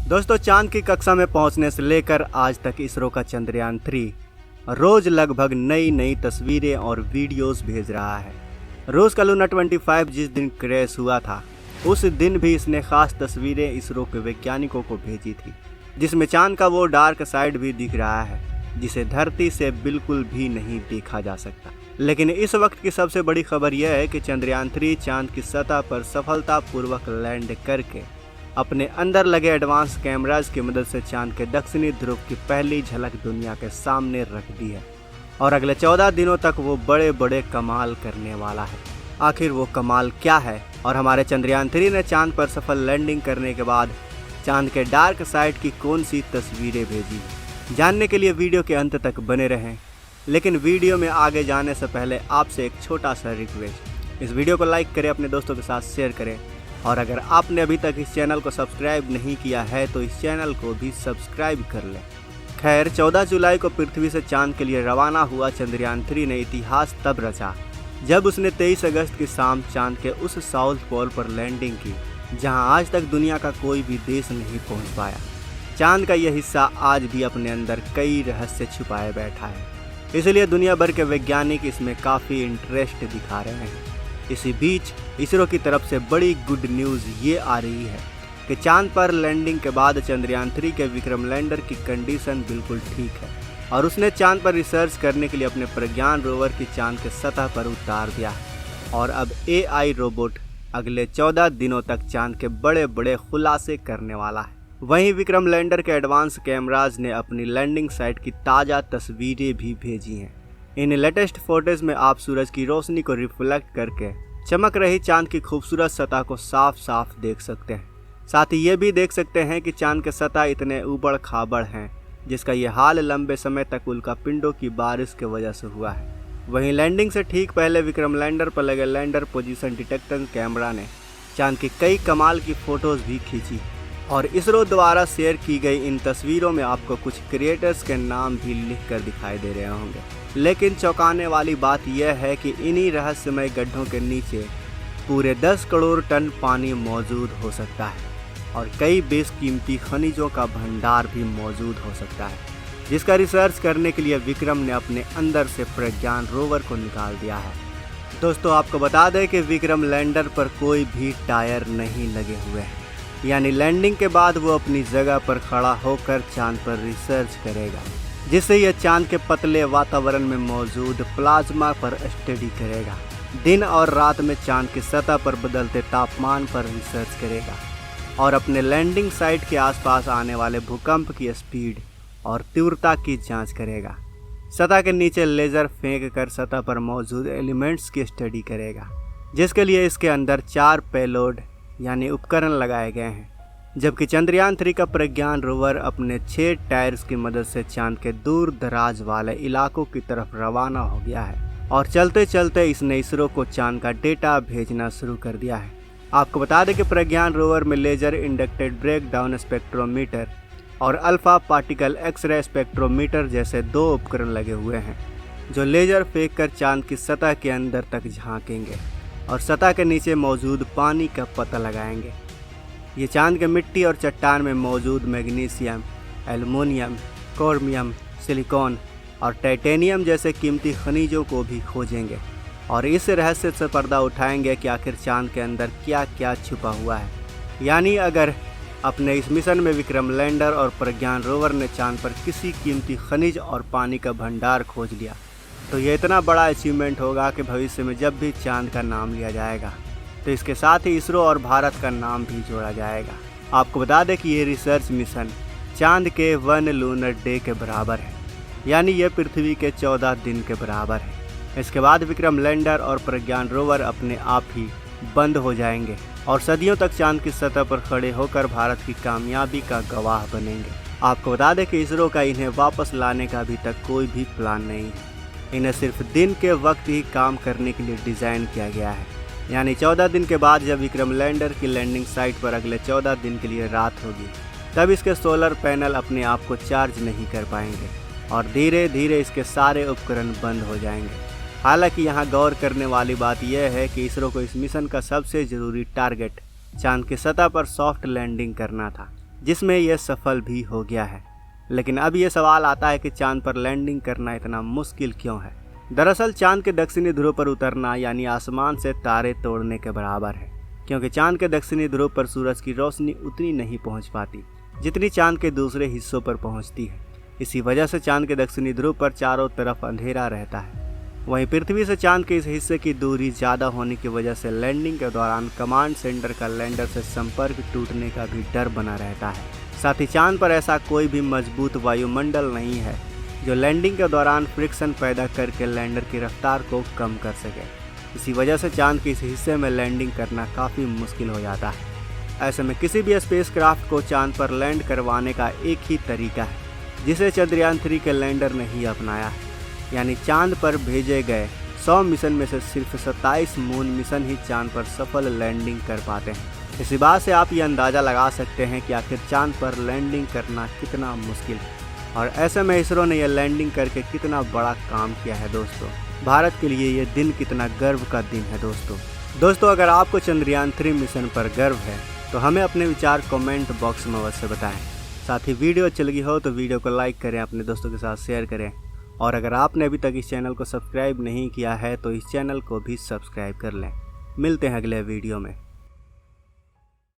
दोस्तों, चांद की कक्षा में पहुंचने से लेकर आज तक इसरो का चंद्रयान 3 रोज लगभग नई नई तस्वीरें और वीडियोस भेज रहा है। रूस का लूना 25 जिस दिन क्रैश हुआ था, उस दिन भी इसने खास तस्वीरें इसरो के वैज्ञानिकों को भेजी थी, जिसमें चांद का वो डार्क साइड भी दिख रहा है जिसे धरती से बिल्कुल भी नहीं देखा जा सकता। लेकिन इस वक्त की सबसे बड़ी खबर यह है कि चंद्रयान 3 चांद की सतह पर सफलतापूर्वक लैंड करके अपने अंदर लगे एडवांस कैमराज की मदद से चांद के दक्षिणी ध्रुव की पहली झलक दुनिया के सामने रख दी है और अगले 14 दिनों तक वो बड़े बड़े कमाल करने वाला है। आखिर वो कमाल क्या है और हमारे चंद्रयान 3 ने चांद पर सफल लैंडिंग करने के बाद चांद के डार्क साइड की कौन सी तस्वीरें भेजी, जानने के लिए वीडियो के अंत तक बने रहें। लेकिन वीडियो में आगे जाने से पहले आपसे एक छोटा सा रिक्वेस्ट, इस वीडियो को लाइक करें, अपने दोस्तों के साथ शेयर करें और अगर आपने अभी तक इस चैनल को सब्सक्राइब नहीं किया है तो इस चैनल को भी सब्सक्राइब कर लें। खैर, 14 जुलाई को पृथ्वी से चांद के लिए रवाना हुआ चंद्रयान 3 ने इतिहास तब रचा जब उसने 23 अगस्त की शाम चांद के उस साउथ पोल पर लैंडिंग की जहां आज तक दुनिया का कोई भी देश नहीं पहुंच पाया। चांद का यह हिस्सा आज भी अपने अंदर कई रहस्य छुपाए बैठा है, इसलिए दुनिया भर के वैज्ञानिक इसमें काफ़ी इंटरेस्ट दिखा रहे हैं। इसी बीच इसरो की तरफ से बड़ी गुड न्यूज़ ये आ रही है कि चांद पर लैंडिंग के बाद चंद्रयान 3 के विक्रम लैंडर की कंडीशन बिल्कुल ठीक है और उसने चांद पर रिसर्च करने के लिए अपने प्रज्ञान रोवर की चांद के सतह पर उतार दिया है और अब AI रोबोट अगले 14 दिनों तक चांद के बड़े बड़े खुलासे करने वाला है। वहीं विक्रम लैंडर के एडवांस कैमराज ने अपनी लैंडिंग साइट की ताज़ा तस्वीरें भी भेजी हैं। इन लेटेस्ट फोटोज में आप सूरज की रोशनी को रिफ्लेक्ट करके चमक रही चांद की खूबसूरत सतह को साफ साफ देख सकते हैं। साथ ही ये भी देख सकते हैं कि चांद के सतह इतने उबड़ खाबड़ हैं जिसका ये हाल लंबे समय तक उल्कापिंडों की बारिश की वजह से हुआ है। वहीं लैंडिंग से ठीक पहले विक्रम लैंडर पर लगे लैंडर पोजीशन डिटेक्टर कैमरा ने चांद की कई कमाल की फोटोज भी खींची और इसरो द्वारा शेयर की गई इन तस्वीरों में आपको कुछ क्रिएटर्स के नाम भी लिख कर दिखाई दे रहे होंगे। लेकिन चौंकाने वाली बात यह है कि इन्हीं रहस्यमय गड्ढों के नीचे पूरे 10 करोड़ टन पानी मौजूद हो सकता है और कई बेशकीमती खनिजों का भंडार भी मौजूद हो सकता है, जिसका रिसर्च करने के लिए विक्रम ने अपने अंदर से प्रज्ञान रोवर को निकाल दिया है। दोस्तों, आपको बता दें कि विक्रम लैंडर पर कोई भी टायर नहीं लगे हुए हैं, यानी लैंडिंग के बाद वो अपनी जगह पर खड़ा होकर चांद पर रिसर्च करेगा, जिससे यह चांद के पतले वातावरण में मौजूद प्लाज्मा पर स्टडी करेगा। दिन और रात में चांद की सतह पर बदलते तापमान पर रिसर्च करेगा और अपने लैंडिंग साइट के आसपास आने वाले भूकंप की स्पीड और तीव्रता की जांच करेगा। सतह के नीचे लेज़र फेंक कर सतह पर मौजूद एलिमेंट्स की स्टडी करेगा, जिसके लिए इसके अंदर 4 पेलोड यानी उपकरण लगाए गए हैं, जबकि चंद्रयान 3 का प्रज्ञान रोवर अपने 6 टायर्स की मदद से चांद के दूर दराज वाले इलाकों की तरफ रवाना हो गया है और चलते चलते इसने इसरो को चांद का डेटा भेजना शुरू कर दिया है। आपको बता दें कि प्रज्ञान रोवर में लेजर इंडक्टेड ब्रेकडाउन स्पेक्ट्रोमीटर और अल्फा पार्टिकल एक्सरे स्पेक्ट्रोमीटर जैसे 2 उपकरण लगे हुए हैं, जो लेजर फेंक कर चांद की सतह के अंदर तक झांकेंगे और सतह के नीचे मौजूद पानी का पता लगाएंगे। ये चांद के मिट्टी और चट्टान में मौजूद मैग्नीशियम, एल्युमिनियम, क्रोमियम, सिलिकॉन और टाइटेनियम जैसे कीमती खनिजों को भी खोजेंगे और इस रहस्य से पर्दा उठाएंगे कि आखिर चांद के अंदर क्या क्या छुपा हुआ है। यानी अगर अपने इस मिशन में विक्रम लैंडर और प्रज्ञान रोवर ने चांद पर किसी कीमती खनिज और पानी का भंडार खोज लिया तो यह इतना बड़ा अचीवमेंट होगा कि भविष्य में जब भी चांद का नाम लिया जाएगा तो इसके साथ ही इसरो और भारत का नाम भी जोड़ा जाएगा। आपको बता दें कि ये रिसर्च मिशन चांद के 1 लूनर डे के बराबर है, यानी यह पृथ्वी के 14 दिन के बराबर है। इसके बाद विक्रम लैंडर और प्रज्ञान रोवर अपने आप ही बंद हो जाएंगे और सदियों तक चांद की सतह पर खड़े होकर भारत की कामयाबी का गवाह बनेंगे। आपको बता दें कि इसरो का इन्हें वापस लाने का अभी तक कोई भी प्लान नहीं है। इन्हें सिर्फ दिन के वक्त ही काम करने के लिए डिज़ाइन किया गया है, यानी 14 दिन के बाद जब विक्रम लैंडर की लैंडिंग साइट पर अगले 14 दिन के लिए रात होगी तब इसके सोलर पैनल अपने आप को चार्ज नहीं कर पाएंगे और धीरे धीरे इसके सारे उपकरण बंद हो जाएंगे। हालांकि यहाँ गौर करने वाली बात यह है कि इसरो को इस मिशन का सबसे ज़रूरी टारगेट चांद की सतह पर सॉफ्ट लैंडिंग करना था, जिसमें यह सफल भी हो गया है। लेकिन अब यह सवाल आता है कि चांद पर लैंडिंग करना इतना मुश्किल क्यों है। दरअसल चांद के दक्षिणी ध्रुव पर उतरना यानी आसमान से तारे तोड़ने के बराबर है, क्योंकि चांद के दक्षिणी ध्रुव पर सूरज की रोशनी उतनी नहीं पहुंच पाती जितनी चांद के दूसरे हिस्सों पर पहुंचती है। इसी वजह से चांद के दक्षिणी ध्रुव पर चारों तरफ अंधेरा रहता है। वहीं पृथ्वी से चांद के इस हिस्से की दूरी ज़्यादा होने की वजह से लैंडिंग के दौरान कमांड सेंटर का लैंडर से संपर्क टूटने का भी डर बना रहता है। साथ ही चांद पर ऐसा कोई भी मजबूत वायुमंडल नहीं है जो लैंडिंग के दौरान फ्रिक्शन पैदा करके लैंडर की रफ्तार को कम कर सके। इसी वजह से चांद के इस हिस्से में लैंडिंग करना काफ़ी मुश्किल हो जाता है। ऐसे में किसी भी स्पेसक्राफ्ट को चांद पर लैंड करवाने का एक ही तरीका है जिसे चंद्रयान 3 के लैंडर ने ही अपनाया है, यानी चांद पर भेजे गए 100 मिशन में से सिर्फ 27 मून मिशन ही चांद पर सफल लैंडिंग कर पाते हैं। इसी बात से आप ये अंदाज़ा लगा सकते हैं कि आखिर चांद पर लैंडिंग करना कितना मुश्किल है और ऐसे में इसरो ने यह लैंडिंग करके कितना बड़ा काम किया है। भारत के लिए ये दिन कितना गर्व का दिन है। दोस्तों अगर आपको चंद्रयान 3 मिशन पर गर्व है तो हमें अपने विचार कमेंट बॉक्स में अवश्य बताएं। साथ ही वीडियो अच्छी लगी हो तो वीडियो को लाइक करें, अपने दोस्तों के साथ शेयर करें और अगर आपने अभी तक इस चैनल को सब्सक्राइब नहीं किया है तो इस चैनल को भी सब्सक्राइब कर लें। मिलते हैं अगले वीडियो में।